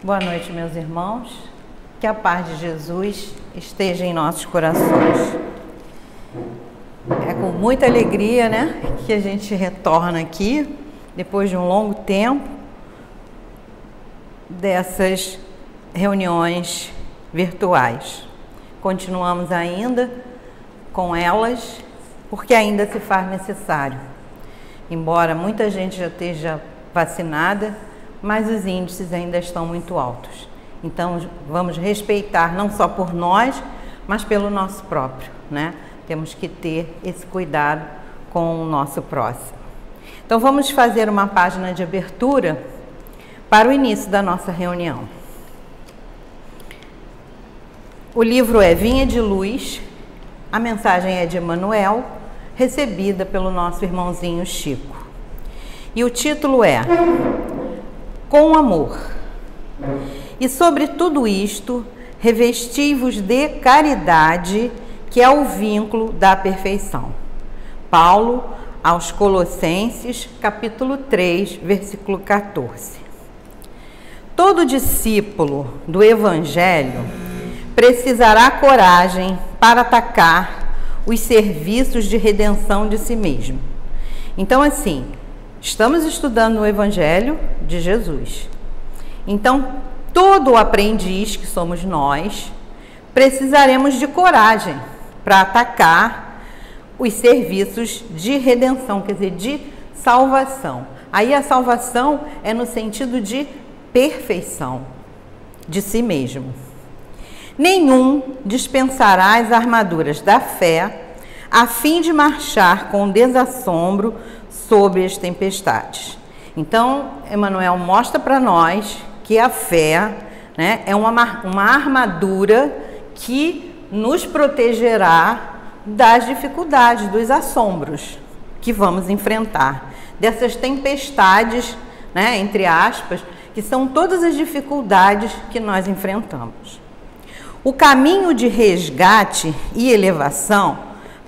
Boa noite, meus irmãos. Que a paz de Jesus esteja em nossos corações. É com muita alegria, né, que a gente retorna aqui, depois de um longo tempo, dessas reuniões virtuais. Continuamos ainda com elas, porque ainda se faz necessário. Embora muita gente já esteja vacinada, mas os índices ainda estão muito altos. Então, vamos respeitar não só por nós, mas pelo nosso próprio, né? Temos que ter esse cuidado com o nosso próximo. Então, vamos fazer uma página de abertura para o início da nossa reunião. O livro é Vinha de Luz, a mensagem é de Emmanuel, recebida pelo nosso irmãozinho Chico. E o título é Com Amor. E sobre tudo isto, revesti-vos de caridade, que é o vínculo da perfeição. Paulo aos Colossenses, capítulo 3, versículo 14. Todo discípulo do Evangelho precisará coragem para atacar os serviços de redenção de si mesmo. Então, assim, estamos estudando o Evangelho de Jesus. Então, todo aprendiz que somos nós, precisaremos de coragem para atacar os serviços de redenção, quer dizer, de salvação. Aí a salvação é no sentido de perfeição de si mesmo. Nenhum dispensará as armaduras da fé a fim de marchar com desassombro sobre as tempestades. Então, Emmanuel mostra para nós que a fé, né, é uma armadura que nos protegerá das dificuldades, dos assombros que vamos enfrentar, dessas tempestades, né, entre aspas, que são todas as dificuldades que nós enfrentamos. O caminho de resgate e elevação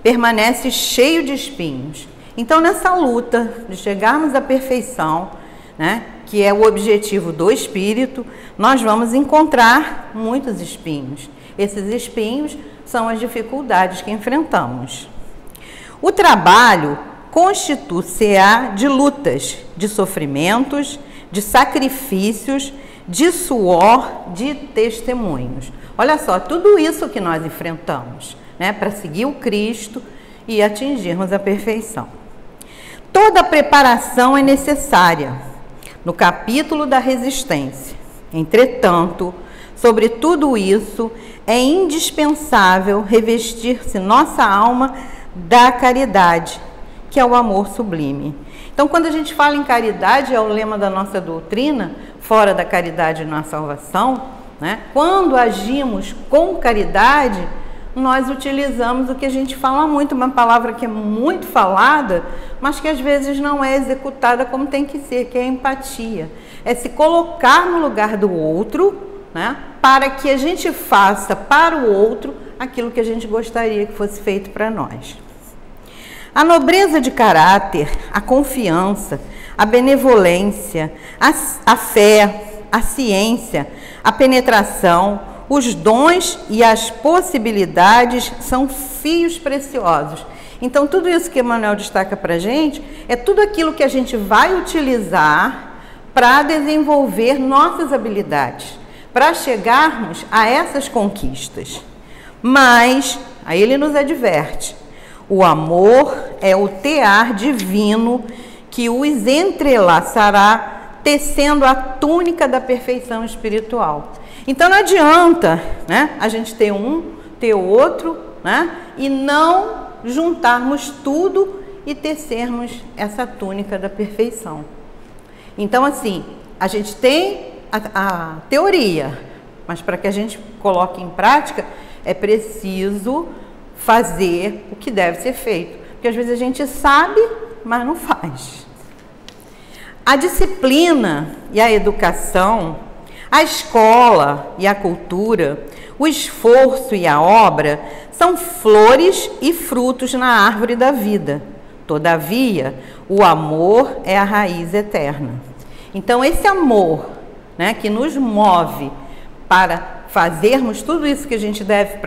permanece cheio de espinhos. Então, nessa luta de chegarmos à perfeição, né, que é o objetivo do espírito, nós vamos encontrar muitos espinhos. Esses espinhos são as dificuldades que enfrentamos. O trabalho constitui-se-á de lutas, de sofrimentos, de sacrifícios, de suor, de testemunhos. Olha só, tudo isso que nós enfrentamos, né, para seguir o Cristo e atingirmos a perfeição. Toda preparação é necessária no capítulo da resistência. Entretanto, sobre tudo isso, é indispensável revestir-se nossa alma da caridade, que é o amor sublime. Então, quando a gente fala em caridade, é o lema da nossa doutrina, fora da caridade não há salvação, né? Quando agimos com caridade, nós utilizamos o que a gente fala muito, uma palavra que é muito falada, mas que às vezes não é executada como tem que ser, que é a empatia. É se colocar no lugar do outro, né, para que a gente faça para o outro aquilo que a gente gostaria que fosse feito para nós. A nobreza de caráter, a confiança, a benevolência, a fé, a ciência, a penetração, os dons e as possibilidades são fios preciosos. Então, tudo isso que Emmanuel destaca para a gente é tudo aquilo que a gente vai utilizar para desenvolver nossas habilidades, para chegarmos a essas conquistas. Mas, aí ele nos adverte, o amor é o tear divino que os entrelaçará, tecendo a túnica da perfeição espiritual. Então não adianta, né, a gente ter um, ter outro, né, e não juntarmos tudo e tecermos essa túnica da perfeição. Então, assim, a gente tem a teoria, mas para que a gente coloque em prática, é preciso fazer o que deve ser feito. Porque às vezes a gente sabe, mas não faz. A disciplina e a educação, a escola e a cultura, o esforço e a obra são flores e frutos na árvore da vida. Todavia, o amor é a raiz eterna. Então, esse amor, né, que nos move para fazermos tudo isso que a gente deve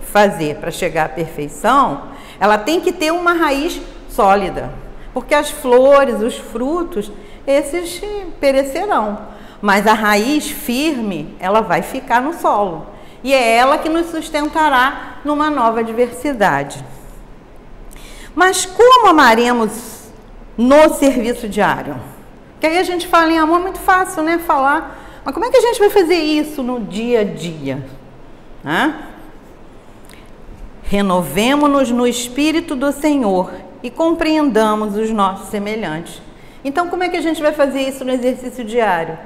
fazer para chegar à perfeição, ela tem que ter uma raiz sólida, porque as flores, os frutos, esses perecerão, mas a raiz firme, ela vai ficar no solo, e é ela que nos sustentará numa nova adversidade. Mas como amaremos no serviço diário? Que aí a gente fala em amor, é muito fácil, né, falar, mas como é que a gente vai fazer isso no dia a dia? Renovemo-nos no Espírito do Senhor e compreendamos os nossos semelhantes. Então, como é que a gente vai fazer isso no exercício diário?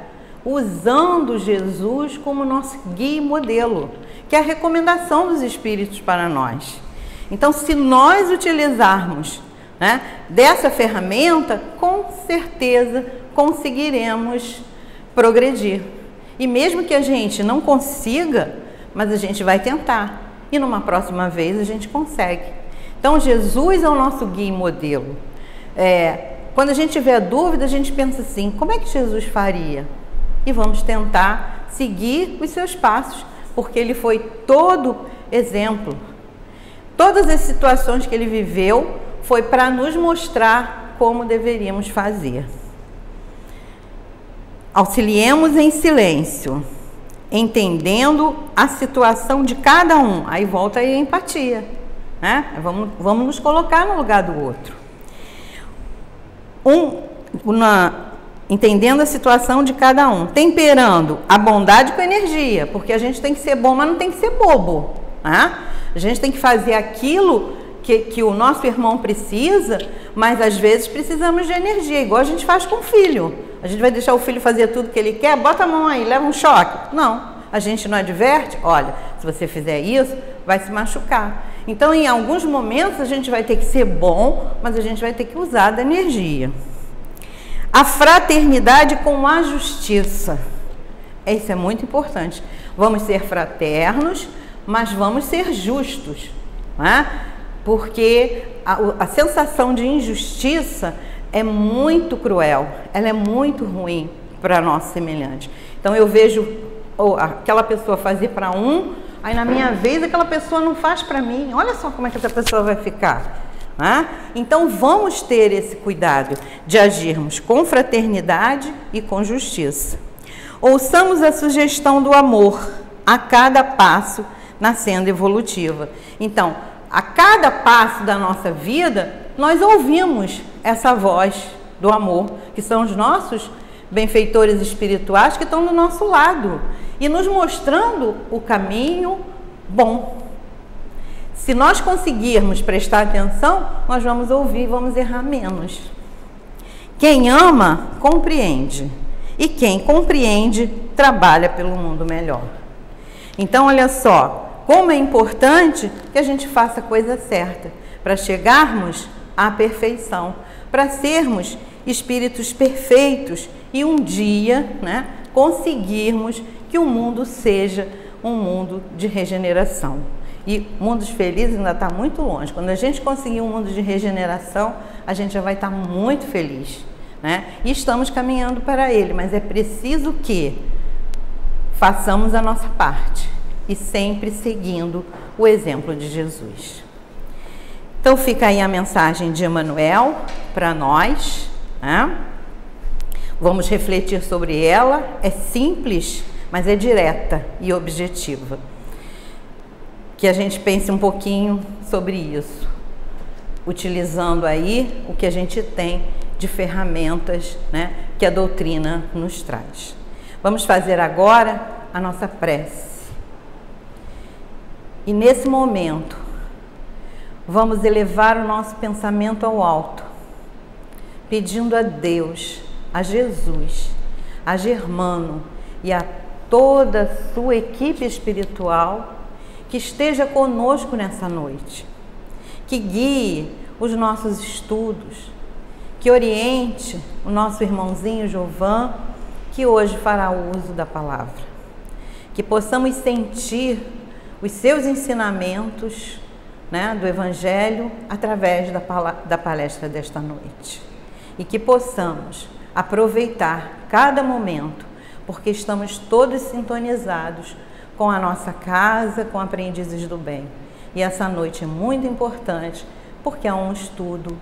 Usando Jesus como nosso guia e modelo, que é a recomendação dos Espíritos para nós. Então, se nós utilizarmos, né, dessa ferramenta, com certeza conseguiremos progredir. E mesmo que a gente não consiga, mas a gente vai tentar. E numa próxima vez a gente consegue. Então, Jesus é o nosso guia e modelo. Quando a gente tiver dúvida, a gente pensa assim, como é que Jesus faria? E vamos tentar seguir os seus passos, porque ele foi todo exemplo. Todas as situações que ele viveu foi para nos mostrar como deveríamos fazer. Auxiliemos em silêncio, entendendo a situação de cada um. Aí volta aí a empatia, né? Vamos nos colocar no lugar do outro. Entendendo a situação de cada um, temperando a bondade com a energia, porque a gente tem que ser bom, mas não tem que ser bobo, né? A gente tem que fazer aquilo que o nosso irmão precisa, mas às vezes precisamos de energia, igual a gente faz com o filho. A gente vai deixar o filho fazer tudo que ele quer, bota a mão aí, leva um choque. Não, a gente não adverte, olha, se você fizer isso, vai se machucar. Então, em alguns momentos, a gente vai ter que ser bom, mas a gente vai ter que usar da energia. A fraternidade com a justiça. Isso é muito importante. Vamos ser fraternos, mas vamos ser justos, né? Porque a sensação de injustiça é muito cruel, ela é muito ruim para nosso semelhante. Então eu vejo aquela pessoa fazer para um, aí na minha vez aquela pessoa não faz para mim. Olha só como é que essa pessoa vai ficar. Então vamos ter esse cuidado de agirmos com fraternidade e com justiça. Ouçamos a sugestão do amor a cada passo na senda evolutiva. Então, a cada passo da nossa vida, nós ouvimos essa voz do amor, que são os nossos benfeitores espirituais que estão do nosso lado e nos mostrando o caminho bom. Se nós conseguirmos prestar atenção, nós vamos ouvir e vamos errar menos. Quem ama, compreende. E quem compreende, trabalha pelo mundo melhor. Então, olha só, como é importante que a gente faça a coisa certa, para chegarmos à perfeição, para sermos espíritos perfeitos e um dia, né, conseguirmos que o mundo seja um mundo de regeneração. E mundos felizes ainda está muito longe. Quando a gente conseguir um mundo de regeneração, a gente já vai estar muito feliz, né? E estamos caminhando para ele, mas é preciso que façamos a nossa parte e sempre seguindo o exemplo de Jesus. Então fica aí a mensagem de Emmanuel para nós, né? Vamos refletir sobre ela. É simples, mas é direta e objetiva. Que a gente pense um pouquinho sobre isso, utilizando aí o que a gente tem de ferramentas, né, que a doutrina nos traz. Vamos fazer agora a nossa prece. E nesse momento, vamos elevar o nosso pensamento ao alto, pedindo a Deus, a Jesus, a Germano e a toda a sua equipe espiritual que esteja conosco nessa noite, que guie os nossos estudos, que oriente o nosso irmãozinho Jovan, que hoje fará uso da palavra, que possamos sentir os seus ensinamentos, né, do Evangelho através da palestra desta noite, e que possamos aproveitar cada momento, porque estamos todos sintonizados com a nossa casa, com Aprendizes do Bem. E essa noite é muito importante, porque é um estudo,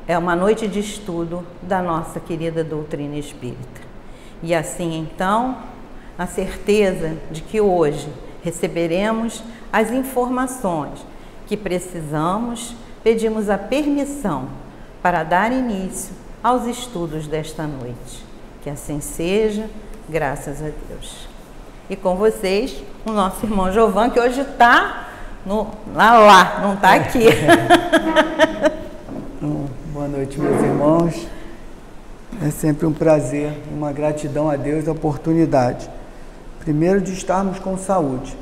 é uma noite de estudo da nossa querida doutrina espírita. E assim, então, na certeza de que hoje receberemos as informações que precisamos, pedimos a permissão para dar início aos estudos desta noite. Que assim seja, graças a Deus. E com vocês, o nosso irmão Jovan, que hoje está lá, não está aqui. Boa noite, meus irmãos. É sempre um prazer, uma gratidão a Deus a oportunidade. Primeiro, de estarmos com saúde,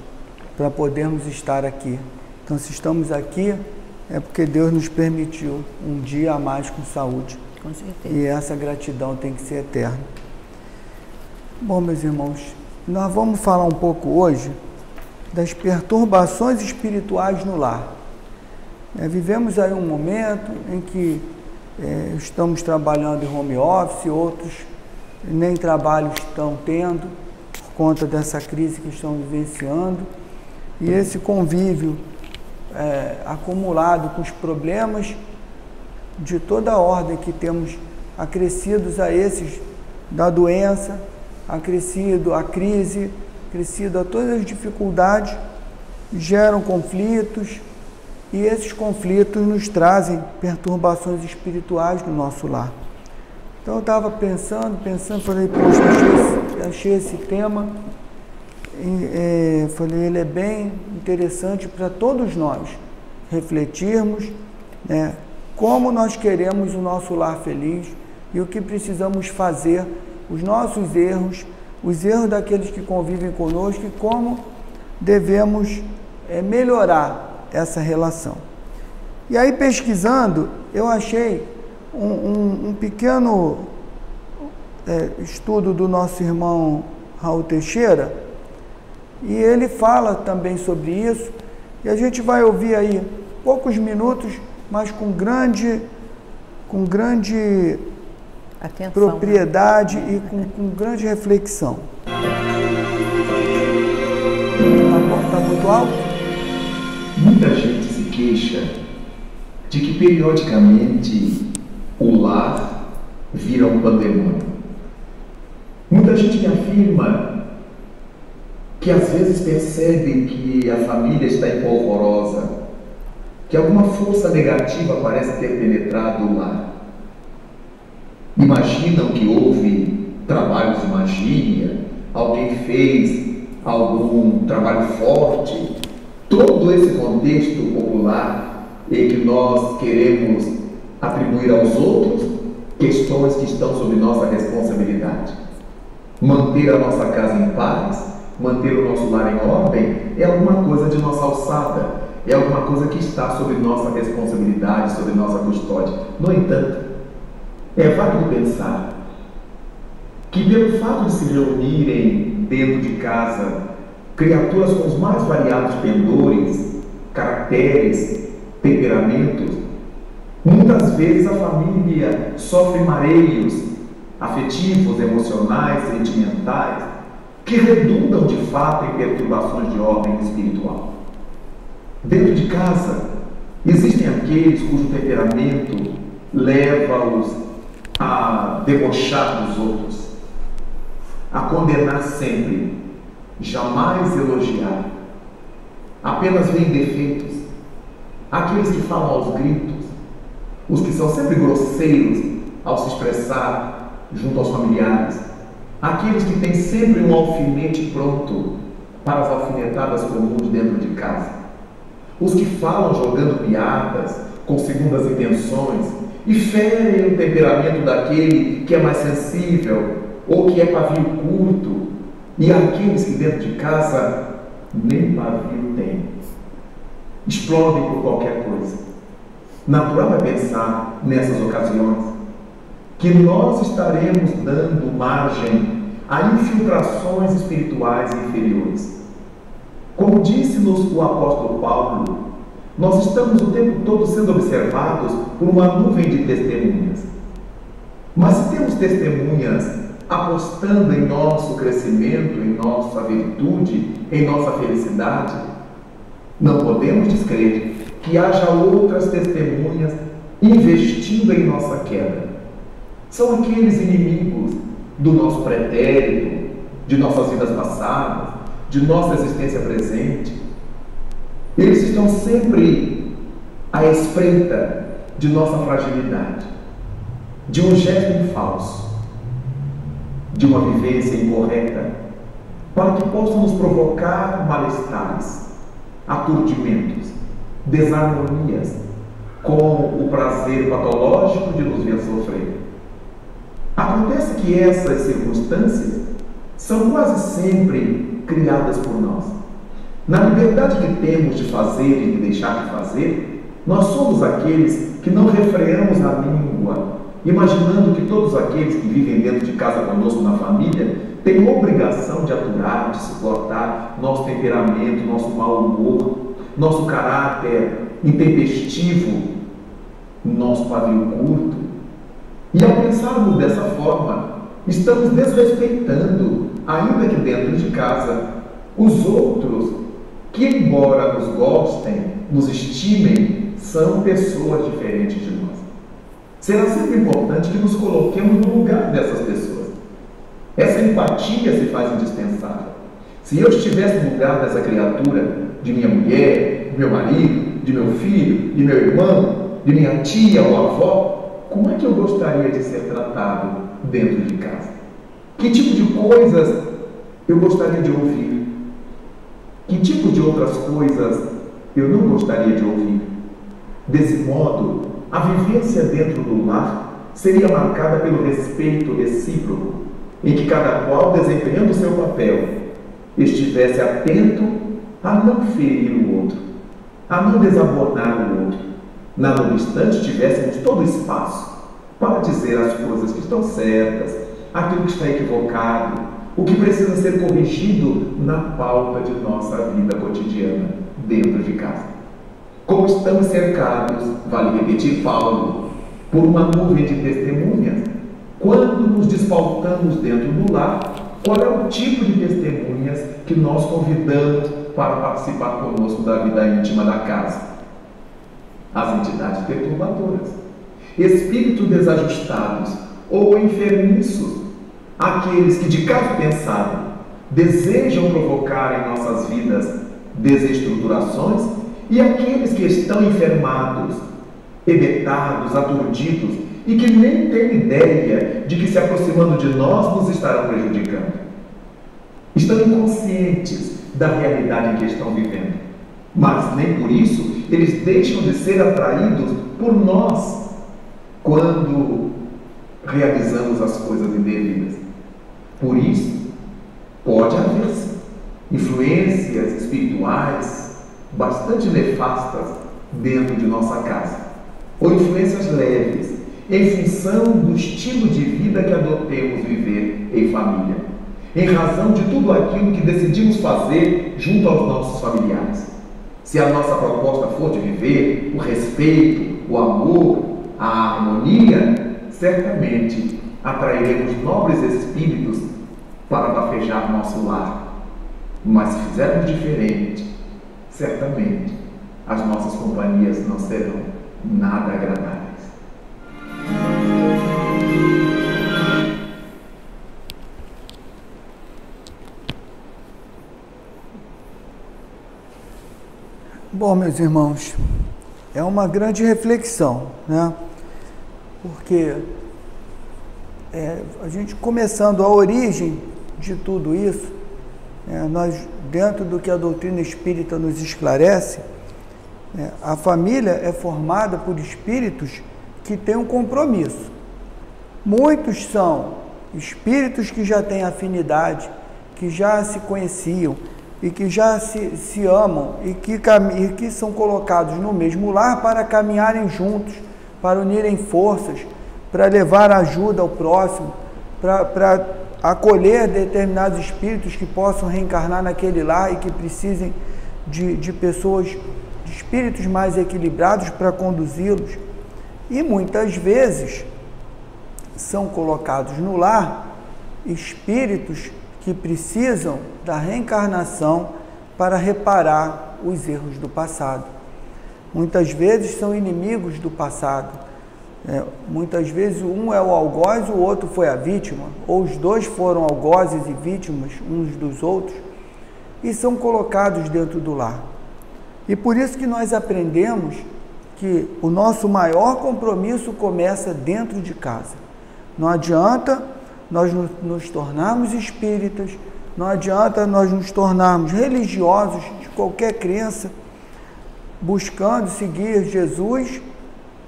para podermos estar aqui. Então, se estamos aqui, é porque Deus nos permitiu um dia a mais com saúde. Com certeza. E essa gratidão tem que ser eterna. Bom, meus irmãos, nós vamos falar um pouco hoje das perturbações espirituais no lar. Vivemos aí um momento em que estamos trabalhando em home office, outros nem trabalho estão tendo por conta dessa crise que estão vivenciando. E esse convívio acumulado com os problemas de toda a ordem que temos acrescidos a esses da doença, acrescido a crise, acrescido a todas as dificuldades, geram conflitos, e esses conflitos nos trazem perturbações espirituais no nosso lar. Então eu estava pensando, falei, poxa, achei esse tema, falei, ele é bem interessante para todos nós refletirmos, né, como nós queremos o nosso lar feliz e o que precisamos fazer, os nossos erros, os erros daqueles que convivem conosco e como devemos melhorar essa relação. E aí, pesquisando, eu achei um pequeno estudo do nosso irmão Raul Teixeira, e ele fala também sobre isso, e a gente vai ouvir aí poucos minutos, mas com grande atenção, propriedade, né? E com grande reflexão. Tá muito alto? Muita gente se queixa de que periodicamente o lar vira um pandemônio. Muita gente me afirma que às vezes percebe que a família está empolvorosa, que alguma força negativa parece ter penetrado o lar. Imaginam que houve trabalhos de magia, alguém fez algum trabalho forte. Todo esse contexto popular em que nós queremos atribuir aos outros questões que estão sob nossa responsabilidade. Manter a nossa casa em paz, manter o nosso lar em ordem, é alguma coisa de nossa alçada, é alguma coisa que está sob nossa responsabilidade, sob nossa custódia. No entanto, é válido pensar que pelo fato de se reunirem dentro de casa criaturas com os mais variados pendores, caracteres, temperamentos, muitas vezes a família sofre mareios afetivos, emocionais, sentimentais, que redundam de fato em perturbações de ordem espiritual. Dentro de casa, existem aqueles cujo temperamento leva-os a debochar dos outros, a condenar sempre, jamais elogiar, apenas veem defeitos, aqueles que falam aos gritos, os que são sempre grosseiros ao se expressar junto aos familiares, aqueles que têm sempre um alfinete pronto para as alfinetadas comuns dentro de casa, os que falam jogando piadas com segundas intenções e ferem o temperamento daquele que é mais sensível ou que é pavio curto, e aqueles que dentro de casa nem pavio têm, explodem por qualquer coisa. Natural é pensar nessas ocasiões que nós estaremos dando margem a infiltrações espirituais inferiores. Como disse-nos o apóstolo Paulo, nós estamos o tempo todo sendo observados por uma nuvem de testemunhas. Mas se temos testemunhas apostando em nosso crescimento, em nossa virtude, em nossa felicidade. Não podemos descrer que haja outras testemunhas investindo em nossa queda. São aqueles inimigos do nosso pretérito, de nossas vidas passadas, de nossa existência presente. Eles estão sempre à espreita de nossa fragilidade, de um gesto em falso, de uma vivência incorreta, para que possam nos provocar malestares, aturdimentos, desarmonias, com o prazer patológico de nos ver sofrer. Acontece que essas circunstâncias são quase sempre criadas por nós. Na liberdade que temos de fazer e de deixar de fazer, nós somos aqueles que não refreamos a língua, imaginando que todos aqueles que vivem dentro de casa conosco na família têm obrigação de aturar, de suportar nosso temperamento, nosso mau humor, nosso caráter intempestivo, nosso pavio curto. E ao pensarmos dessa forma, estamos desrespeitando, ainda que dentro de casa, os outros que, embora nos gostem, nos estimem, são pessoas diferentes de nós. Será sempre importante que nos coloquemos no lugar dessas pessoas. Essa empatia se faz indispensável. Se eu estivesse no lugar dessa criatura, de minha mulher, de meu marido, de meu filho, de meu irmão, de minha tia ou avó, como é que eu gostaria de ser tratado dentro de casa? Que tipo de coisas eu gostaria de ouvir? Que tipo de outras coisas eu não gostaria de ouvir? Desse modo, a vivência dentro do lar seria marcada pelo respeito recíproco, em que cada qual, desempenhando o seu papel, estivesse atento a não ferir o outro, a não desabonar o outro. Nada obstante, tivéssemos todo o espaço para dizer as coisas que estão certas, aquilo que está equivocado, o que precisa ser corrigido na pauta de nossa vida cotidiana dentro de casa. Como estamos cercados, vale repetir Paulo, por uma nuvem de testemunhas, quando nos despautamos dentro do lar, qual é o tipo de testemunhas que nós convidamos para participar conosco da vida íntima da casa? As entidades perturbadoras, espíritos desajustados ou enfermiços, aqueles que, de caso pensado, desejam provocar em nossas vidas desestruturações, e aqueles que estão enfermados, hebetados, aturdidos e que nem têm ideia de que, se aproximando de nós, nos estarão prejudicando. Estão inconscientes da realidade em que estão vivendo, mas nem por isso eles deixam de ser atraídos por nós quando realizamos as coisas indevidas. Por isso, pode haver influências espirituais bastante nefastas dentro de nossa casa, ou influências leves, em função do estilo de vida que adotemos viver em família, em razão de tudo aquilo que decidimos fazer junto aos nossos familiares. Se a nossa proposta for de viver o respeito, o amor, a harmonia, certamente atrairemos nobres espíritos para bafejar nosso lar. Mas se fizermos diferente, certamente as nossas companhias não serão nada agradáveis. Bom, meus irmãos, é uma grande reflexão, né? Porque a gente começando a origem de tudo isso, nós, dentro do que a doutrina espírita nos esclarece, a família é formada por espíritos que têm um compromisso. Muitos são espíritos que já têm afinidade, que já se conheciam e que já se amam e que são colocados no mesmo lar para caminharem juntos, para unirem forças, para levar ajuda ao próximo, para acolher determinados espíritos que possam reencarnar naquele lar e que precisem de pessoas, de espíritos mais equilibrados para conduzi-los. E muitas vezes são colocados no lar espíritos que precisam da reencarnação para reparar os erros do passado. Muitas vezes são inimigos do passado. Muitas vezes um é o algoz, o outro foi a vítima, ou os dois foram algozes e vítimas uns dos outros, e são colocados dentro do lar. E por isso que nós aprendemos que o nosso maior compromisso começa dentro de casa. Não adianta nós nos tornarmos espíritas, não adianta nós nos tornarmos religiosos de qualquer crença, buscando seguir Jesus,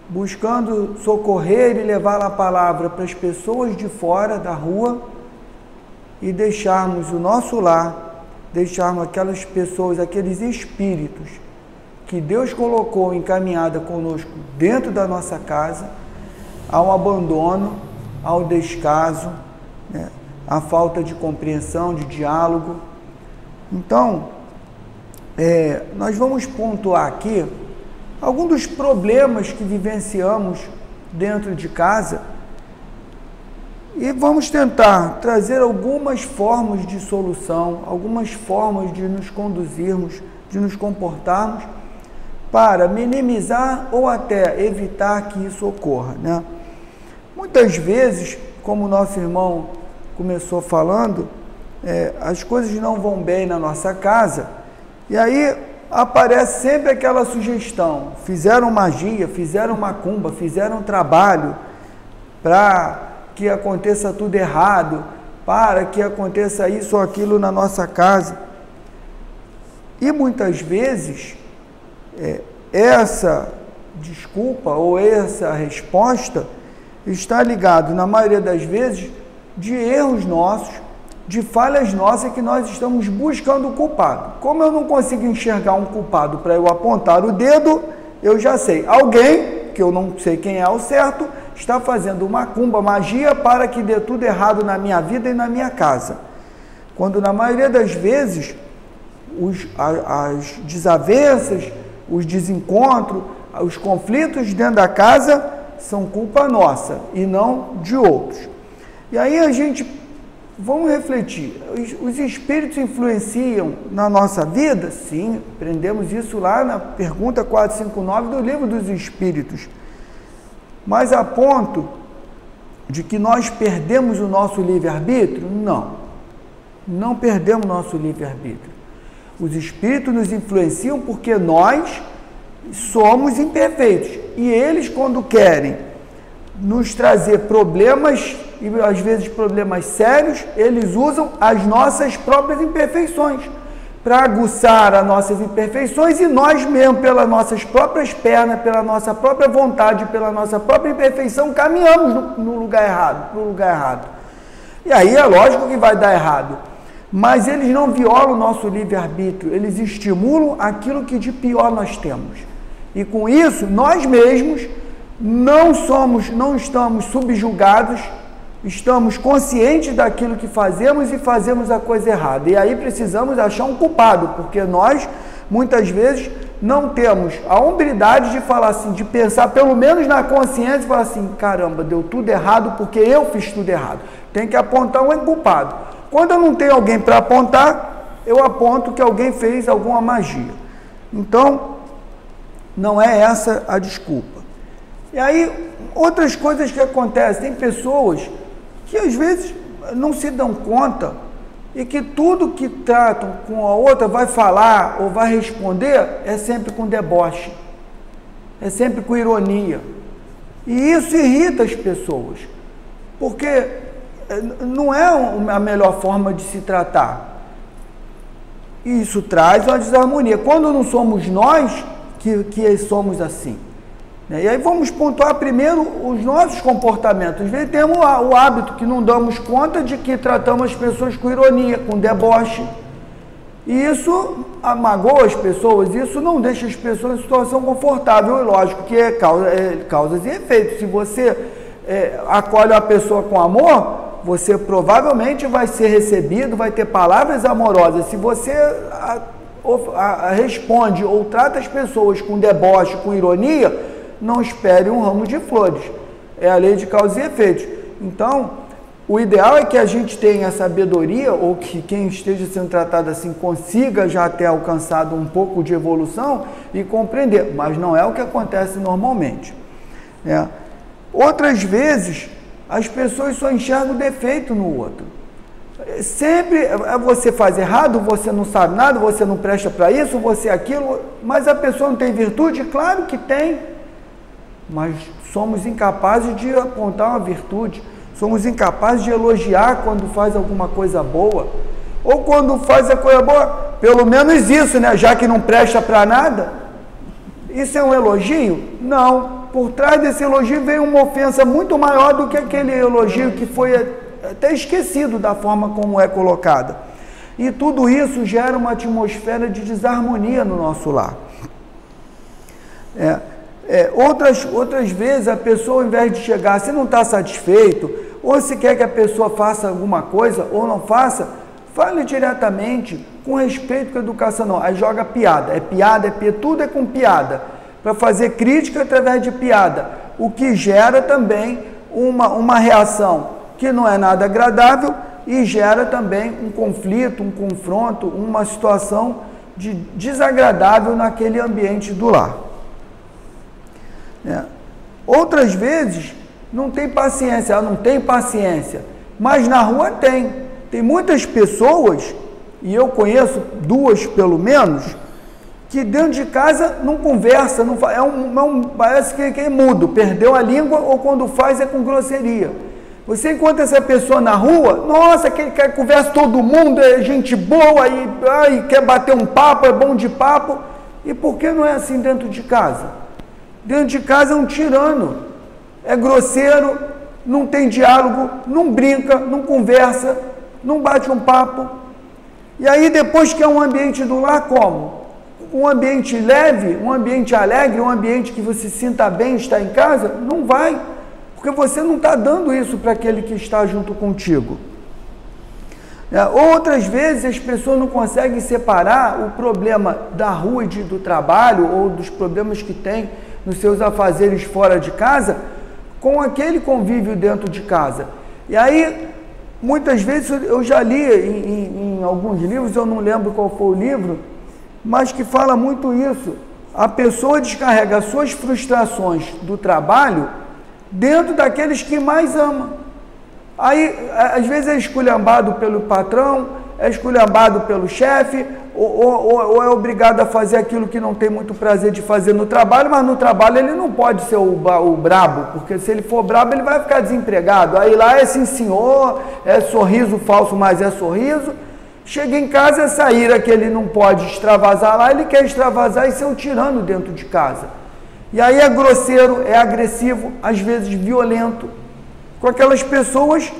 buscando socorrer e levar a palavra para as pessoas de fora da rua e deixarmos o nosso lar, deixarmos aquelas pessoas, aqueles espíritos que Deus colocou encaminhada conosco dentro da nossa casa, ao abandono, ao descaso, né, à falta de compreensão, de diálogo. Então, nós vamos pontuar aqui alguns dos problemas que vivenciamos dentro de casa e vamos tentar trazer algumas formas de solução, algumas formas de nos conduzirmos, de nos comportarmos para minimizar ou até evitar que isso ocorra, né? Muitas vezes, como o nosso irmão começou falando, as coisas não vão bem na nossa casa e aí aparece sempre aquela sugestão: fizeram magia, fizeram macumba, fizeram trabalho para que aconteça tudo errado, para que aconteça isso ou aquilo na nossa casa. E muitas vezes essa desculpa ou essa resposta está ligado, na maioria das vezes, de erros nossos, de falhas nossas que nós estamos buscando o culpado. Como eu não consigo enxergar um culpado para eu apontar o dedo, eu já sei. Alguém, que eu não sei quem é ao certo, está fazendo macumba, magia para que dê tudo errado na minha vida e na minha casa. Quando na maioria das vezes as desavenças, os desencontros, os conflitos dentro da casa são culpa nossa e não de outros. E aí vamos refletir, os espíritos influenciam na nossa vida? Sim, aprendemos isso lá na pergunta 459 do Livro dos Espíritos. Mas a ponto de que nós perdemos o nosso livre-arbítrio? Não, não perdemos o nosso livre-arbítrio. Os espíritos nos influenciam porque nós somos imperfeitos. E eles, quando querem nos trazer problemas, e às vezes problemas sérios, eles usam as nossas próprias imperfeições para aguçar as nossas imperfeições e nós mesmos, pelas nossas próprias pernas, pela nossa própria vontade, pela nossa própria imperfeição, caminhamos no lugar errado, pro lugar errado. E aí é lógico que vai dar errado. Mas eles não violam o nosso livre-arbítrio, eles estimulam aquilo que de pior nós temos. E com isso, nós mesmos não estamos subjugados, estamos conscientes daquilo que fazemos e fazemos a coisa errada. E aí precisamos achar um culpado, porque nós, muitas vezes, não temos a hombridade de falar assim, de pensar pelo menos na consciência e falar assim: caramba, deu tudo errado porque eu fiz tudo errado. Tem que apontar um culpado. Quando eu não tenho alguém para apontar, eu aponto que alguém fez alguma magia. Então, não é essa a desculpa. E aí, outras coisas que acontecem, tem pessoas que às vezes não se dão conta e que tudo que tratam com a outra vai falar ou vai responder é sempre com deboche, é sempre com ironia. E isso irrita as pessoas, porque não é a melhor forma de se tratar. Isso traz uma desarmonia. Quando não somos nós que somos assim. E aí vamos pontuar primeiro os nossos comportamentos. Às vezes temos o hábito que não damos conta de que tratamos as pessoas com ironia, com deboche. E isso magoa as pessoas, isso não deixa as pessoas em situação confortável. E lógico que é causas e efeitos. Se você acolhe uma pessoa com amor, você provavelmente vai ser recebido, vai ter palavras amorosas. Se você responde ou trata as pessoas com deboche, com ironia, não espere um ramo de flores. É a lei de causa e efeitos. Então, O ideal é que a gente tenha sabedoria, ou que quem esteja sendo tratado assim consiga já ter alcançado um pouco de evolução e compreender, mas não é o que acontece normalmente. Outras vezes, as pessoas só enxergam defeito no outro. Sempre você faz errado, você não sabe nada, você não presta para isso, você aquilo, mas a pessoa não tem virtude? Claro que tem, mas somos incapazes de apontar uma virtude. Somos incapazes de elogiar quando faz alguma coisa boa. Ou quando faz a coisa boa, pelo menos isso, né? Já que não presta para nada. Isso é um elogio? Não. Por trás desse elogio vem uma ofensa muito maior do que aquele elogio que foi até esquecido da forma como é colocada. E tudo isso gera uma atmosfera de desarmonia no nosso lar. Outras vezes a pessoa, ao invés de chegar, se não está satisfeito, ou se quer que a pessoa faça alguma coisa ou não faça, fale diretamente, com respeito com a educação. Não, aí joga piada, tudo é com piada, para fazer crítica através de piada, o que gera também uma reação que não é nada agradável e gera também um conflito, um confronto, uma situação desagradável naquele ambiente do lar. Outras vezes não tem paciência, não tem paciência, mas na rua tem muitas pessoas, e eu conheço duas pelo menos, que dentro de casa não conversa, não faz, parece que é mudo, perdeu a língua, ou quando faz é com grosseria. Você encontra essa pessoa na rua, nossa, que conversa todo mundo, é gente boa, e quer bater um papo, é bom de papo, e por que não é assim dentro de casa? Dentro de casa é um tirano, é grosseiro, não tem diálogo, não brinca, não conversa, não bate um papo. E aí depois que é um ambiente do lar, como? Um ambiente leve, um ambiente alegre, um ambiente que você se sinta bem estar em casa? Não vai, porque você não está dando isso para aquele que está junto contigo. Outras vezes as pessoas não conseguem separar o problema da rua e do trabalho, ou dos problemas que tem nos seus afazeres fora de casa, com aquele convívio dentro de casa. E aí, muitas vezes, eu já li em alguns livros, eu não lembro qual foi o livro, mas que fala muito isso. A pessoa descarrega as suas frustrações do trabalho dentro daqueles que mais ama. Aí, às vezes, é esculhambado pelo patrão, é esculhambado pelo chefe, ou é obrigado a fazer aquilo que não tem muito prazer de fazer no trabalho, mas no trabalho ele não pode ser o brabo, porque se ele for brabo ele vai ficar desempregado. Aí lá é sim senhor, é sorriso falso, mas é sorriso. Chega em casa, essa ira que ele não pode extravasar lá, ele quer extravasar e ser um tirano dentro de casa. E aí é grosseiro, é agressivo, às vezes violento, com aquelas pessoas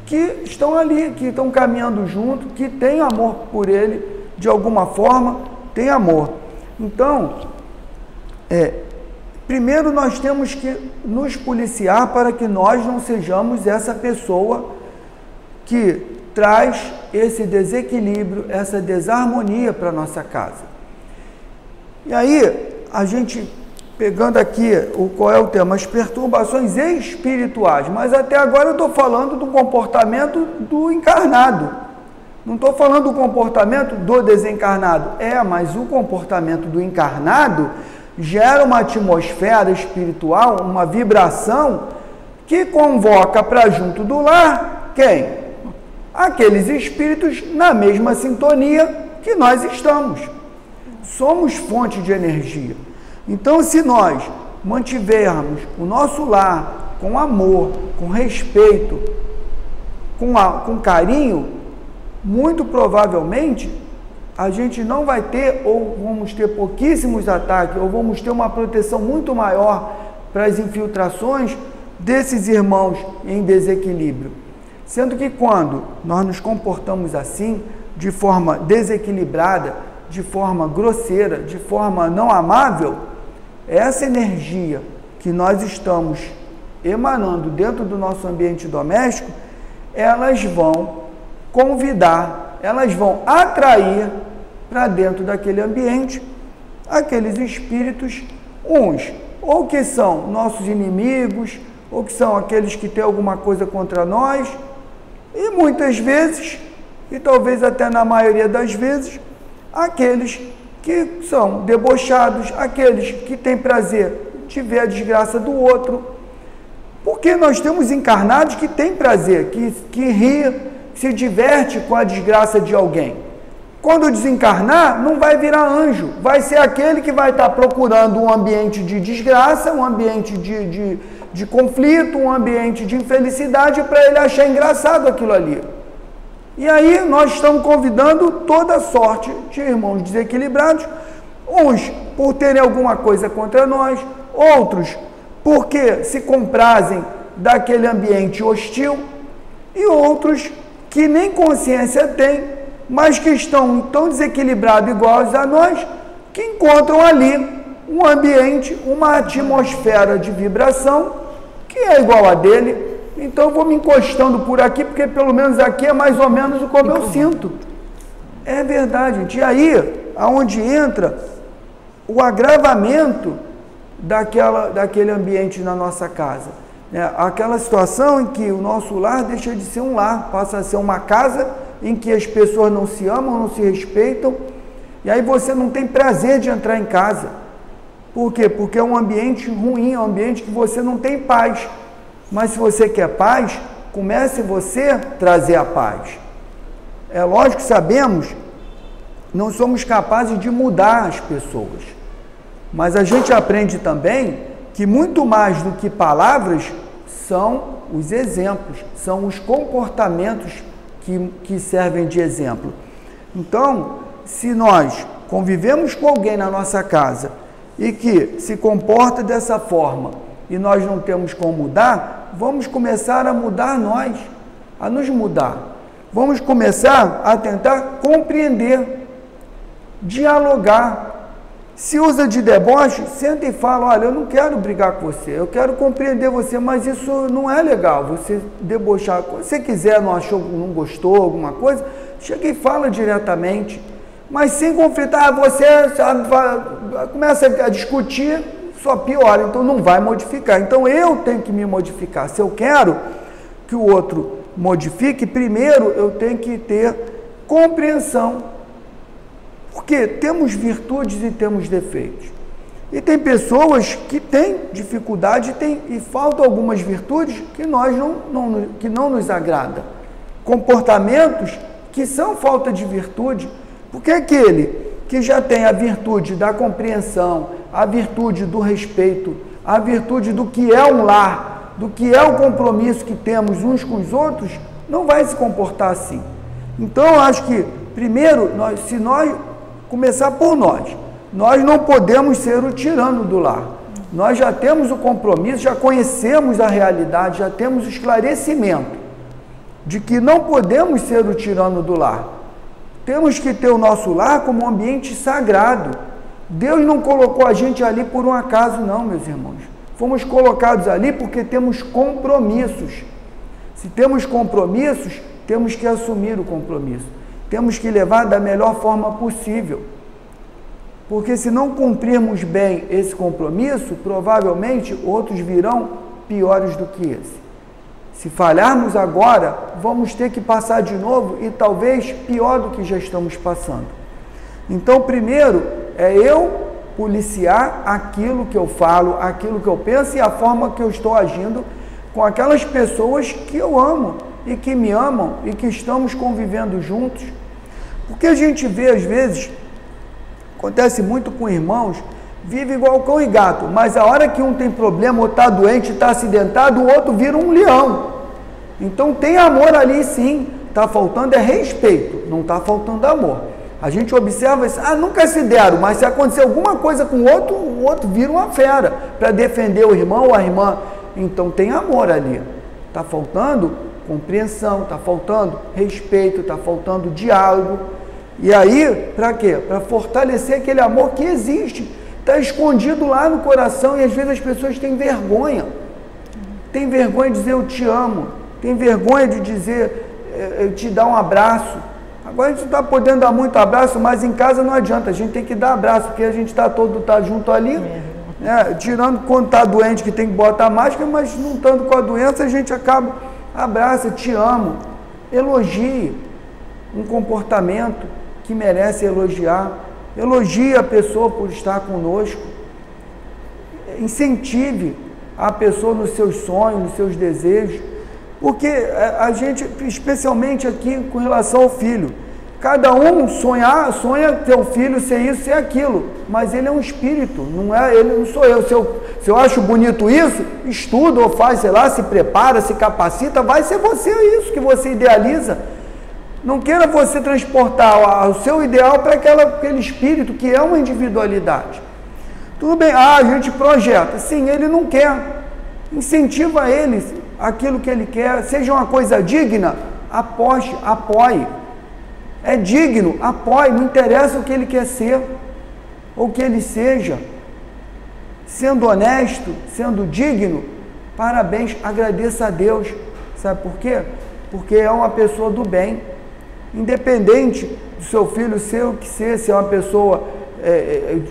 que estão ali, que estão caminhando junto, que têm amor por ele, de alguma forma, tem amor. Então, primeiro nós temos que nos policiar para que nós não sejamos essa pessoa que traz esse desequilíbrio, essa desarmonia para a nossa casa. E aí, a gente, pegando aqui qual é o tema, as perturbações espirituais, mas até agora eu estou falando do comportamento do encarnado. Não estou falando do comportamento do desencarnado. Mas o comportamento do encarnado gera uma atmosfera espiritual, uma vibração que convoca para junto do lar quem? Aqueles espíritos na mesma sintonia que nós estamos. Somos fonte de energia. Então, se nós mantivermos o nosso lar com amor, com respeito, com carinho, muito provavelmente a gente não vai ter, ou vamos ter pouquíssimos ataques, ou vamos ter uma proteção muito maior para as infiltrações desses irmãos em desequilíbrio. Sendo que quando nós nos comportamos assim, de forma desequilibrada, de forma grosseira, de forma não amável, essa energia que nós estamos emanando dentro do nosso ambiente doméstico, elas vão convidar, elas vão atrair para dentro daquele ambiente aqueles espíritos, uns ou que são nossos inimigos, ou que são aqueles que têm alguma coisa contra nós, E muitas vezes, e talvez até na maioria das vezes, aqueles que são debochados, aqueles que têm prazer de ver a desgraça do outro. Porque nós temos encarnados que têm prazer, que ri, se diverte com a desgraça de alguém. Quando desencarnar, não vai virar anjo, vai ser aquele que vai estar procurando um ambiente de desgraça, um ambiente de conflito, um ambiente de infelicidade, para ele achar engraçado aquilo ali. E aí nós estamos convidando toda sorte de irmãos desequilibrados, uns por terem alguma coisa contra nós, outros porque se comprazem daquele ambiente hostil, e outros que nem consciência têm, mas que estão tão desequilibrados iguais a nós, que encontram ali um ambiente, uma atmosfera de vibração que é igual a dele. Então eu vou me encostando por aqui, porque pelo menos aqui é mais ou menos como eu sinto. É verdade, gente. E aí, aonde entra o agravamento daquele ambiente na nossa casa. Aquela situação em que o nosso lar deixa de ser um lar, passa a ser uma casa em que as pessoas não se amam, não se respeitam, e aí você não tem prazer de entrar em casa. Por quê? Porque é um ambiente ruim, é um ambiente que você não tem paz. Mas se você quer paz, comece você a trazer a paz. É lógico que sabemos, não somos capazes de mudar as pessoas, mas a gente aprende também que muito mais do que palavras são os exemplos, são os comportamentos que servem de exemplo. Então, se nós convivemos com alguém na nossa casa e que se comporta dessa forma e nós não temos como mudar, vamos começar a mudar nós, a nos mudar. Vamos começar a tentar compreender, dialogar. Se usa de deboche, senta e fala, olha, eu não quero brigar com você, eu quero compreender você, mas isso não é legal, você debochar. Se você quiser, não achou, não gostou, alguma coisa, chega e fala diretamente, mas sem conflitar, você sabe, começa a discutir, só piora, então não vai modificar. Então eu tenho que me modificar. Se eu quero que o outro modifique, primeiro eu tenho que ter compreensão. Porque temos virtudes e temos defeitos. E tem pessoas que têm dificuldade e faltam algumas virtudes que que não nos agradam. Comportamentos que são falta de virtude. Porque aquele que já tem a virtude da compreensão, a virtude do respeito, a virtude do que é um lar, do que é o compromisso que temos uns com os outros, não vai se comportar assim. Então, eu acho que, primeiro, se nós começar por nós não podemos ser o tirano do lar. Nós já temos o compromisso, já conhecemos a realidade, já temos o esclarecimento de que não podemos ser o tirano do lar. Temos que ter o nosso lar como um ambiente sagrado. Deus não colocou a gente ali por um acaso, não, meus irmãos. Fomos colocados ali porque temos compromissos. Se temos compromissos, temos que assumir o compromisso. Temos que levar da melhor forma possível. Porque se não cumprirmos bem esse compromisso, provavelmente outros virão piores do que esse. Se falharmos agora, vamos ter que passar de novo e talvez pior do que já estamos passando. Então, primeiro, é eu policiar aquilo que eu falo, aquilo que eu penso e a forma que eu estou agindo com aquelas pessoas que eu amo e que me amam e que estamos convivendo juntos. Porque a gente vê, às vezes, acontece muito com irmãos, vive igual cão e gato, mas a hora que um tem problema, ou está doente, está acidentado, o outro vira um leão. Então tem amor ali sim, está faltando é respeito, não está faltando amor. A gente observa isso, nunca se deram, mas se acontecer alguma coisa com o outro vira uma fera para defender o irmão ou a irmã. Então tem amor ali. Está faltando compreensão, está faltando respeito, está faltando diálogo. E aí, para quê? Para fortalecer aquele amor que existe. Está escondido lá no coração e às vezes as pessoas têm vergonha. Tem vergonha de dizer eu te amo. Tem vergonha de dizer eu te dar um abraço. Agora a gente não está podendo dar muito abraço, mas em casa não adianta. A gente tem que dar abraço, porque a gente está junto ali. Tirando quando está doente que tem que botar máscara, mas não estando com a doença, a gente acaba, abraça, te amo. elogie um comportamento que merece elogiar, elogie a pessoa por estar conosco, incentive a pessoa nos seus sonhos, nos seus desejos, porque a gente, especialmente aqui com relação ao filho, cada um sonha ter um filho, ser isso, ser aquilo, mas ele é um espírito, ele não sou eu. Se eu acho bonito isso, estuda ou faz, sei lá, se prepara, se capacita, vai ser você isso que você idealiza. Não queira você transportar o seu ideal para aquele espírito que é uma individualidade. Tudo bem, a gente projeta, sim, ele não quer, incentiva ele, aquilo que ele quer, seja uma coisa digna, aposte, apoie. É digno, apoie, não interessa o que ele quer ser, ou que ele seja. Sendo honesto, sendo digno, parabéns, agradeça a Deus. Sabe por quê? Porque é uma pessoa do bem. Independente do seu filho ser o que ser, se é uma pessoa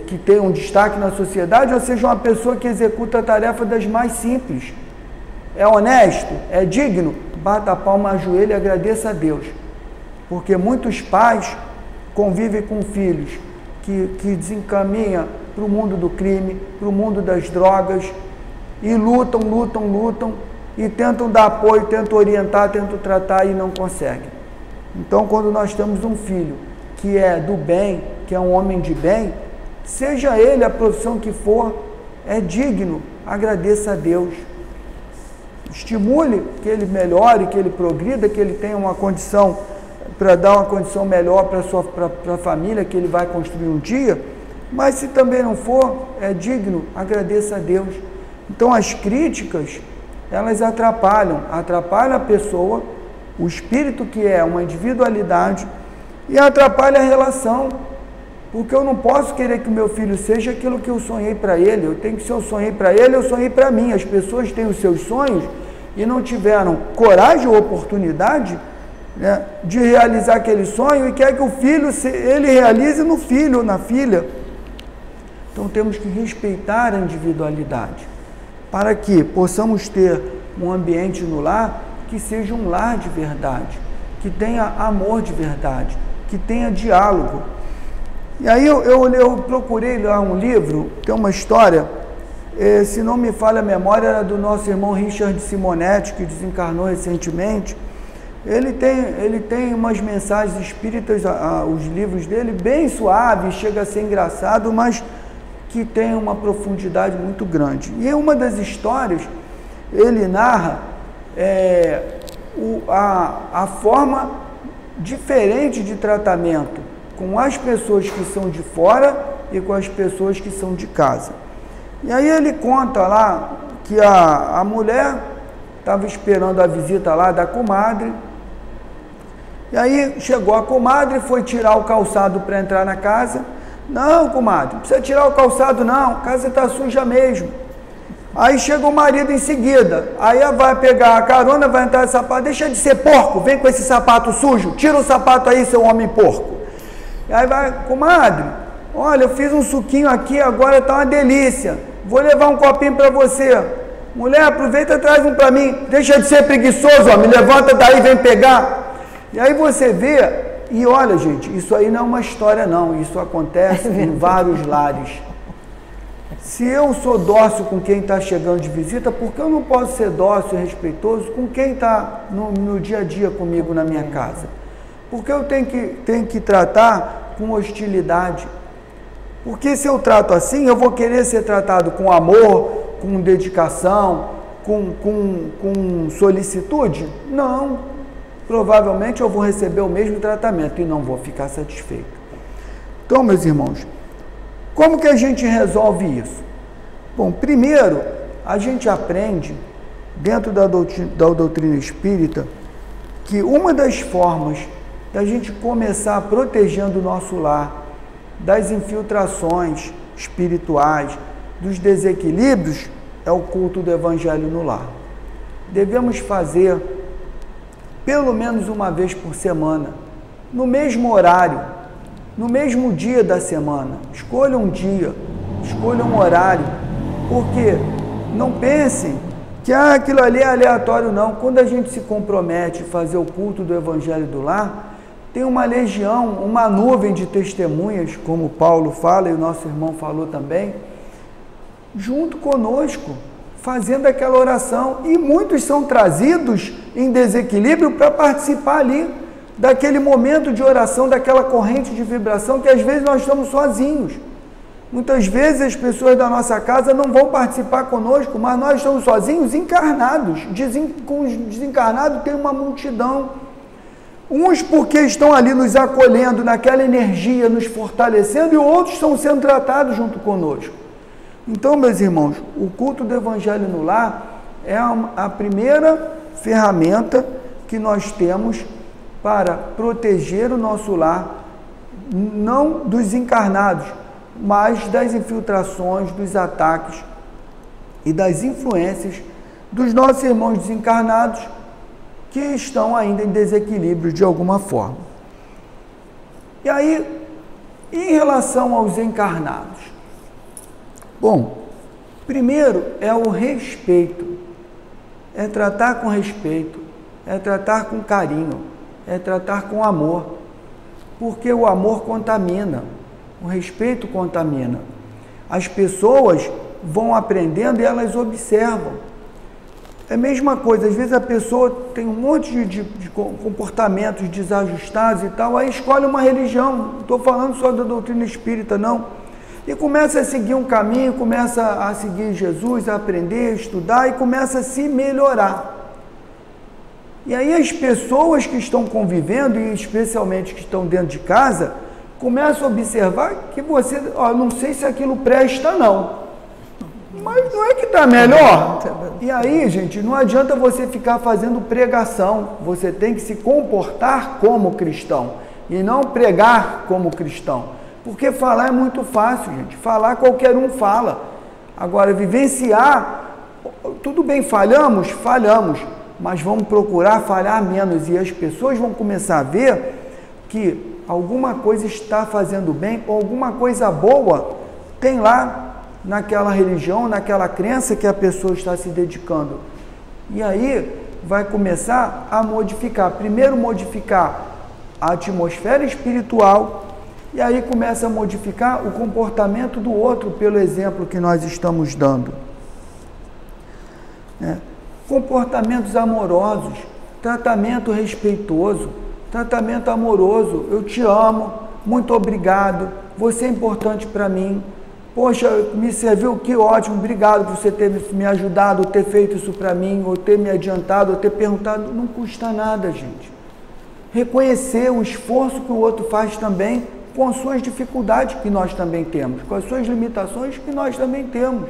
que tem um destaque na sociedade, ou seja uma pessoa que executa a tarefa das mais simples. É honesto, é digno, bata a palma, ajoelha e agradeça a Deus. Porque muitos pais convivem com filhos que desencaminham para o mundo do crime, para o mundo das drogas, e lutam, e tentam dar apoio, tentam orientar, tentam tratar e não conseguem. Então, quando nós temos um filho que é do bem, que é um homem de bem, seja ele a profissão que for, é digno, agradeça a Deus. Estimule que ele melhore, que ele progrida, que ele tenha uma condição para dar uma condição melhor para a família que ele vai construir um dia, mas se também não for, é digno, agradeça a Deus. Então as críticas, elas atrapalham a pessoa, o espírito que é uma individualidade, e atrapalha a relação, porque eu não posso querer que o meu filho seja aquilo que eu sonhei para ele. Eu tenho que, se eu sonhei para ele, eu sonhei para mim. As pessoas têm os seus sonhos e não tiveram coragem ou oportunidade, né, de realizar aquele sonho, e quer que o filho, ele realize no filho ou na filha. Então temos que respeitar a individualidade, para que possamos ter um ambiente no lar que seja um lar de verdade, que tenha amor de verdade, que tenha diálogo. E aí eu procurei lá um livro, tem uma história, se não me falha a memória, era do nosso irmão Richard Simonetti, que desencarnou recentemente. Ele tem umas mensagens espíritas, os livros dele, bem suaves, chega a ser engraçado, mas que tem uma profundidade muito grande. E em uma das histórias, ele narra a forma diferente de tratamento com as pessoas que são de fora e com as pessoas que são de casa. E aí ele conta lá que a mulher estava esperando a visita lá da comadre. E aí chegou a comadre, foi tirar o calçado para entrar na casa. Não, comadre, não precisa tirar o calçado não, a casa está suja mesmo. Aí chega o marido em seguida, aí vai pegar a carona, vai entrar no sapato, deixa de ser porco, vem com esse sapato sujo, tira o sapato aí, seu homem porco. E aí vai, comadre, olha, eu fiz um suquinho aqui, agora está uma delícia, vou levar um copinho para você. Mulher, aproveita e traz um para mim, deixa de ser preguiçoso, ó, me levanta daí, vem pegar. E aí você vê, e olha gente, isso aí não é uma história não, isso acontece em vários lares. Se eu sou dócil com quem está chegando de visita, por que eu não posso ser dócil e respeitoso com quem está no dia a dia comigo na minha casa? Porque eu tenho que tratar com hostilidade. Porque se eu trato assim, eu vou querer ser tratado com amor, com dedicação, com solicitude? Não. Provavelmente eu vou receber o mesmo tratamento e não vou ficar satisfeito. Então, meus irmãos, como que a gente resolve isso? Bom, primeiro, a gente aprende, dentro da doutrina espírita, que uma das formas da gente começar protegendo o nosso lar das infiltrações espirituais, dos desequilíbrios, é o culto do Evangelho no lar. Devemos fazer pelo menos uma vez por semana, no mesmo horário, no mesmo dia da semana. Escolha um dia, escolha um horário, porque não pensem que aquilo ali é aleatório, não. Quando a gente se compromete a fazer o culto do Evangelho do Lar, tem uma legião, uma nuvem de testemunhas, como Paulo fala e o nosso irmão falou também, junto conosco, fazendo aquela oração. E muitos são trazidos em desequilíbrio para participar ali daquele momento de oração, daquela corrente de vibração que às vezes nós estamos sozinhos. Muitas vezes as pessoas da nossa casa não vão participar conosco, mas nós estamos sozinhos, encarnados. Com os desencarnados tem uma multidão. Uns porque estão ali nos acolhendo naquela energia, nos fortalecendo, e outros estão sendo tratados junto conosco. Então, meus irmãos, o culto do Evangelho no Lar é a primeira ferramenta que nós temos para proteger o nosso lar, não dos encarnados, mas das infiltrações, dos ataques e das influências dos nossos irmãos desencarnados que estão ainda em desequilíbrio de alguma forma. E aí, em relação aos encarnados, bom, primeiro é o respeito, é tratar com respeito, é tratar com carinho, é tratar com amor, porque o amor contamina, o respeito contamina. As pessoas vão aprendendo e elas observam. É a mesma coisa, às vezes a pessoa tem um monte de comportamentos desajustados e tal, aí escolhe uma religião, não estou falando só da doutrina espírita, não, e começa a seguir um caminho, começa a seguir Jesus, a aprender, a estudar e começa a se melhorar. E aí as pessoas que estão convivendo, e especialmente que estão dentro de casa, começam a observar que você, não sei se aquilo presta não, mas não é que está melhor? E aí, gente, não adianta você ficar fazendo pregação, você tem que se comportar como cristão, e não pregar como cristão, porque falar é muito fácil, gente, falar qualquer um fala, agora vivenciar, tudo bem, falhamos, mas vamos procurar falhar menos, e as pessoas vão começar a ver que alguma coisa está fazendo bem, ou alguma coisa boa tem lá naquela religião, naquela crença que a pessoa está se dedicando. E aí vai começar a modificar, primeiro modificar a atmosfera espiritual, e aí começa a modificar o comportamento do outro pelo exemplo que nós estamos dando. Comportamentos amorosos, tratamento respeitoso, tratamento amoroso, eu te amo, muito obrigado, você é importante para mim, poxa, me serviu, que ótimo, obrigado por você ter me ajudado, ter feito isso para mim, ou ter me adiantado, ou ter perguntado, não custa nada, gente. Reconhecer o esforço que o outro faz também, com as suas dificuldades que nós também temos, com as suas limitações que nós também temos.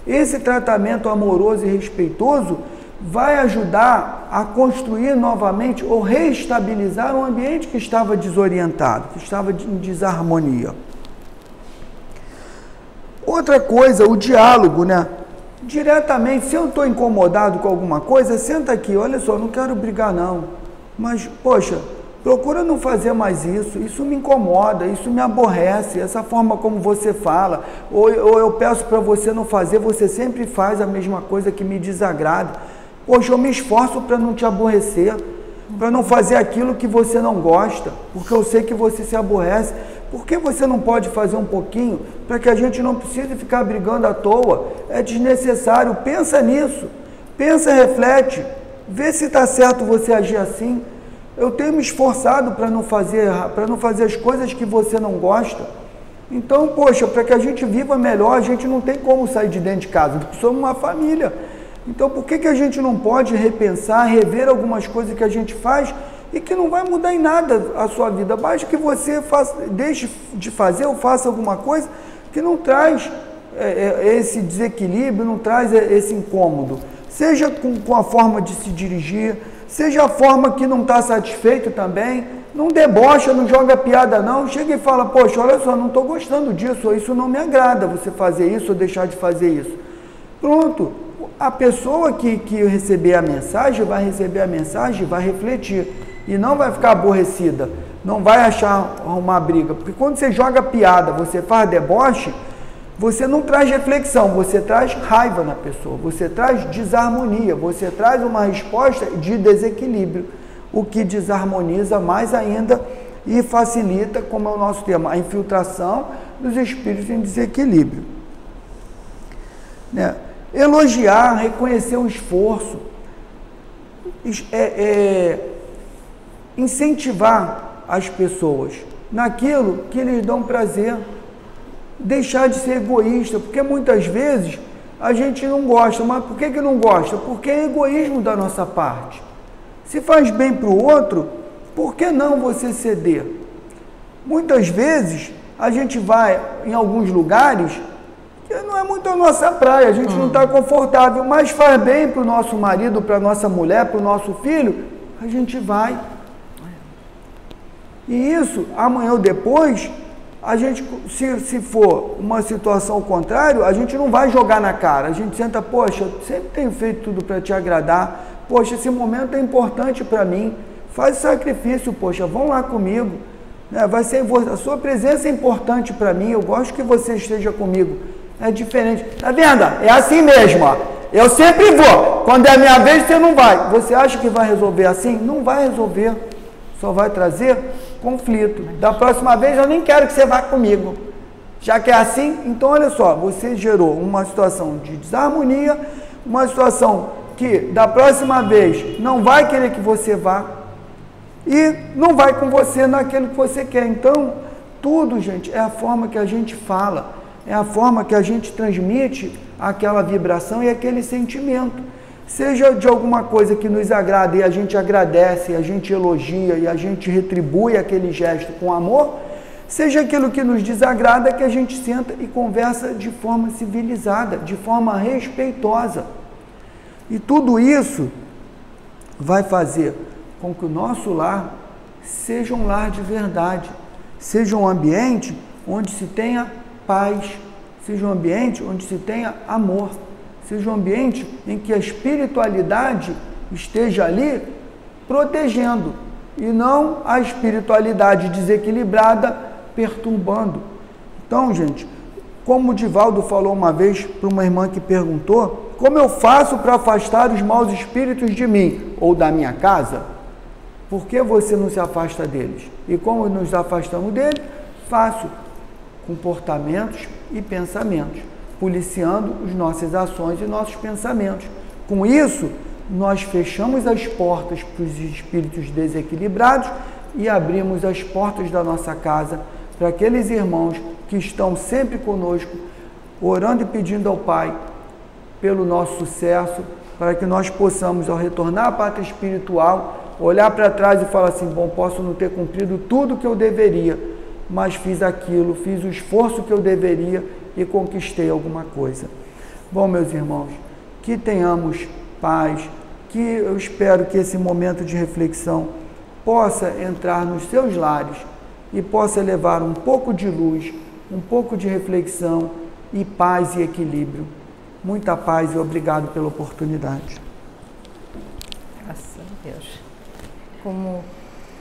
Esse tratamento amoroso e respeitoso vai ajudar a construir novamente ou reestabilizar um ambiente que estava desorientado, que estava em desarmonia. Outra coisa, o diálogo, né? Diretamente, se eu estou incomodado com alguma coisa, senta aqui, olha só, não quero brigar não, mas, poxa, procura não fazer mais isso me incomoda, isso me aborrece, essa forma como você fala, ou eu peço para você não fazer, você sempre faz a mesma coisa que me desagrada. Poxa, eu me esforço para não te aborrecer, para não fazer aquilo que você não gosta, porque eu sei que você se aborrece. Por que você não pode fazer um pouquinho para que a gente não precise ficar brigando à toa? É desnecessário, pensa nisso, pensa, reflete, vê se está certo você agir assim. Eu tenho me esforçado para não fazer as coisas que você não gosta. Então, poxa, para que a gente viva melhor, a gente não tem como sair de dentro de casa, porque somos uma família. Então, por que a gente não pode repensar, rever algumas coisas que a gente faz e que não vai mudar em nada a sua vida? Basta que você deixe de fazer ou faça alguma coisa que não traz esse desequilíbrio, não traz esse incômodo. Seja com a forma de se dirigir, seja a forma que não está satisfeito também, não debocha, não joga piada não, chega e fala, poxa, olha só, não estou gostando disso, ou isso não me agrada, você fazer isso ou deixar de fazer isso. Pronto, a pessoa que receber a mensagem, vai refletir, e não vai ficar aborrecida, não vai achar uma briga, porque quando você joga piada, você faz deboche, você não traz reflexão, você traz raiva na pessoa, você traz desarmonia, você traz uma resposta de desequilíbrio, o que desarmoniza mais ainda e facilita, como é o nosso tema, a infiltração dos espíritos em desequilíbrio. Né? Elogiar, reconhecer o esforço, incentivar as pessoas naquilo que lhes dão prazer, deixar de ser egoísta, porque muitas vezes a gente não gosta, mas por que não gosta? Porque é egoísmo da nossa parte. Se faz bem para o outro, por que não você ceder? Muitas vezes a gente vai em alguns lugares que não é muito a nossa praia, a gente não está confortável, mas faz bem para o nosso marido, para a nossa mulher, para o nosso filho, a gente vai. E isso, amanhã ou depois, a gente, se for uma situação ao contrário, a gente não vai jogar na cara, a gente senta, poxa, eu sempre tenho feito tudo para te agradar, poxa, esse momento é importante para mim, faz sacrifício, poxa, vão lá comigo, né? Vai ser, a sua presença é importante para mim, eu gosto que você esteja comigo, é diferente, tá vendo? É assim mesmo, ó. Eu sempre vou, quando é a minha vez você não vai, você acha que vai resolver assim? Não vai resolver, só vai trazer conflito. Da próxima vez eu nem quero que você vá comigo. Já que é assim, então olha só, você gerou uma situação de desarmonia, uma situação que da próxima vez não vai querer que você vá e não vai com você naquilo que você quer. Então, tudo, gente, é a forma que a gente fala, é a forma que a gente transmite aquela vibração e aquele sentimento. Seja de alguma coisa que nos agrada e a gente agradece, a gente elogia e a gente retribui aquele gesto com amor, seja aquilo que nos desagrada que a gente senta e conversa de forma civilizada, de forma respeitosa. E tudo isso vai fazer com que o nosso lar seja um lar de verdade, seja um ambiente onde se tenha paz, seja um ambiente onde se tenha amor, seja um ambiente em que a espiritualidade esteja ali protegendo e não a espiritualidade desequilibrada perturbando. Então, gente, como o Divaldo falou uma vez para uma irmã que perguntou, como eu faço para afastar os maus espíritos de mim ou da minha casa? Por que você não se afasta deles? E como nos afastamos deles? Fácil, comportamentos e pensamentos, policiando as nossas ações e nossos pensamentos. Com isso, nós fechamos as portas para os espíritos desequilibrados e abrimos as portas da nossa casa para aqueles irmãos que estão sempre conosco, orando e pedindo ao Pai pelo nosso sucesso, para que nós possamos, ao retornar à pátria espiritual, olhar para trás e falar assim, bom, posso não ter cumprido tudo que eu deveria, mas fiz aquilo, fiz o esforço que eu deveria e conquistei alguma coisa. Bom, meus irmãos, que tenhamos paz, que eu espero que esse momento de reflexão possa entrar nos seus lares e possa levar um pouco de luz, um pouco de reflexão e paz e equilíbrio. Muita paz e obrigado pela oportunidade. Graças a Deus.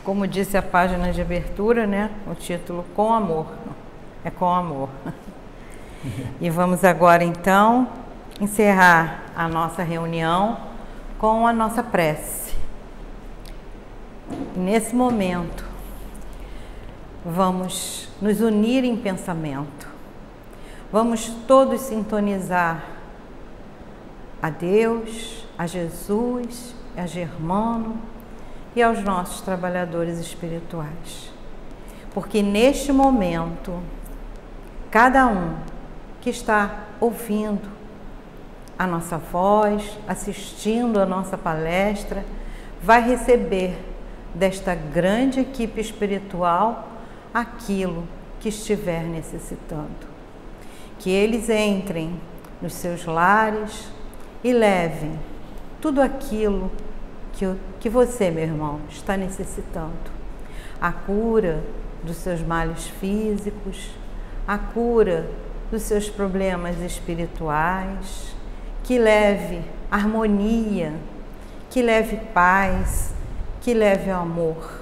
Como disse a página de abertura, né? O título Com Amor. É com amor. E vamos agora, então, encerrar a nossa reunião com a nossa prece. Nesse momento, vamos nos unir em pensamento. Vamos todos sintonizar a Deus, a Jesus, a Germano e aos nossos trabalhadores espirituais. Porque neste momento, cada um que está ouvindo a nossa voz, assistindo a nossa palestra, vai receber desta grande equipe espiritual aquilo que estiver necessitando. Que eles entrem nos seus lares e levem tudo aquilo que você, meu irmão, está necessitando. A cura dos seus males físicos, a cura dos seus problemas espirituais, que leve harmonia, que leve paz, que leve amor.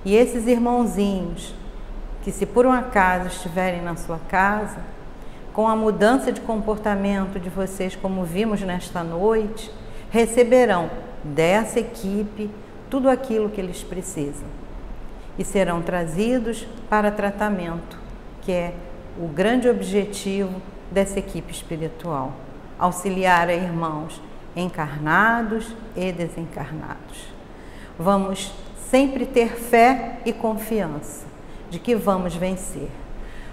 E esses irmãozinhos que, se por um acaso estiverem na sua casa, com a mudança de comportamento de vocês, como vimos nesta noite, receberão dessa equipe tudo aquilo que eles precisam e serão trazidos para tratamento, que é o grande objetivo dessa equipe espiritual, auxiliar a irmãos encarnados e desencarnados. Vamos sempre ter fé e confiança de que vamos vencer.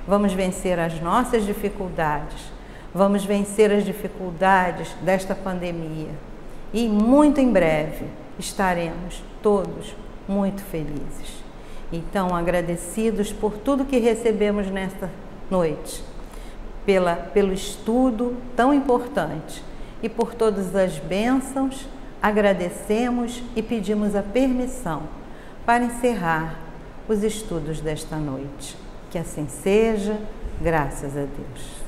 Vamos vencer as nossas dificuldades, vamos vencer as dificuldades desta pandemia e muito em breve estaremos todos muito felizes. Então, agradecidos por tudo que recebemos nesta noite, pelo estudo tão importante e por todas as bênçãos, agradecemos e pedimos a permissão para encerrar os estudos desta noite. Que assim seja, graças a Deus.